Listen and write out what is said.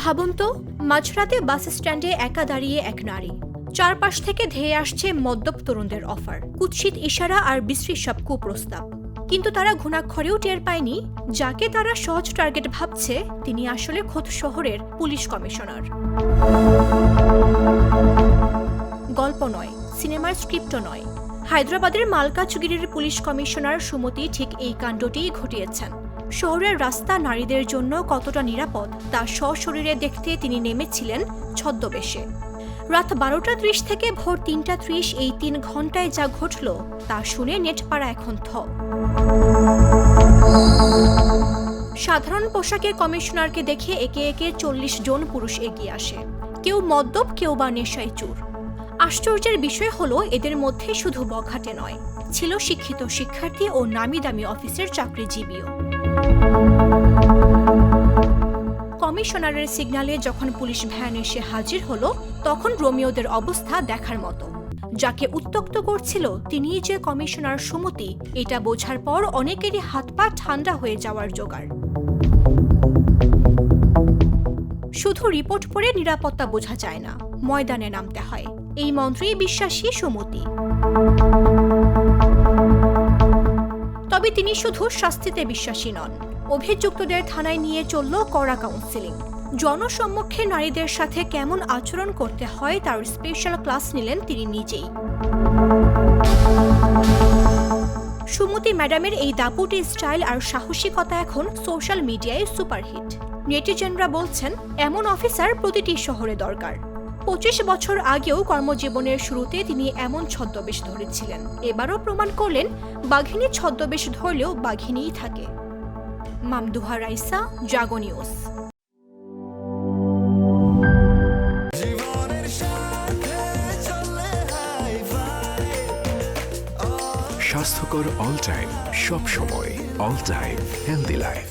ভাবুন তো, মাঝরাতে বাস স্ট্যান্ডে একা দাঁড়িয়ে এক নারী। চারপাশ থেকে ধেয়ে আসছে মদ্যপ তরুণদের অফার, কুৎসিত ইশারা আর বিশ্রী সব কুপ্রস্তাব। কিন্তু তারা ঘুণাক্ষরেও টের পায়নি, যাকে তারা সহজ টার্গেট ভাবছে তিনি আসলে খোদ শহরের পুলিশ কমিশনার। গল্প নয়, সিনেমার স্ক্রিপ্টও নয়। হায়দ্রাবাদের মালকাজগিরির পুলিশ কমিশনার সুমতি ঠিক এই কাণ্ডটিই ঘটিয়েছেন। শহরের রাস্তা নারীদের জন্য কতটা নিরাপদ তা সশরীরে দেখতে তিনি নেমেছিলেন ছদ্মবেশে। রাত 12:30 থেকে ভোর 3:30 এই 3 ঘন্টায় যা ঘটল তা শুনে নেটপাড়া এখন থ। সাধারণ পোশাকের কমিশনারকে দেখে একে একে 40 জন পুরুষ এগিয়ে আসে। কেউ মদ্যপ, কেউ বা নেশায় চুর। আশ্চর্যের বিষয় হলো, এদের মধ্যে শুধু বখাটে নয়, ছিল শিক্ষিত শিক্ষার্থী ও নামি দামি অফিসের চাকরিজীবীও। কমিশনারের সিগন্যালে যখন পুলিশ ভ্যান এসে হাজির হলো, তখন রোমিওদের অবস্থা দেখার মতো। যাকে উত্ত্যক্ত করছিল তিনিই যে কমিশনার সুমতি, এটা বোঝার পর অনেকেরই হাত পা ঠান্ডা হয়ে যাওয়ার জোগাড়। শুধু রিপোর্ট পড়ে নিরাপত্তা বোঝা যায় না, ময়দানে নামতে হয়। এই মন্ত্রেই বিশ্বাসী সুমতি। তবে তিনি শুধু শাস্তিতে বিশ্বাসী নন। অভিযুক্তদের থানায় নিয়ে চলল কড়া কাউন্সেলিং। জনসম্মুখে নারীদের সাথে কেমন আচরণ করতে হয় তার স্পেশাল ক্লাস নিলেন তিনি নিজেই। সুমতি ম্যাডামের এই দাপুটে স্টাইল আর সাহসিকতা এখন সোশ্যাল মিডিয়ায় সুপারহিট। নেটিজেনরা বলছেন, এমন অফিসার প্রতিটি শহরে দরকার। 25 বছর আগেও কর্মজীবনের শুরুতে তিনি এমন ছদ্মবেশ ধরেছিলেন। এবারও প্রমাণ করলেন, বাঘিনী ছদ্মবেশ ধরলেও বাঘিনীই থাকে। মামদুহা রাইসা, জাগো নিউজ। স্বাস্থ্যকর অল টাইম, সব সময় অল টাইম হেলদি লাইফ।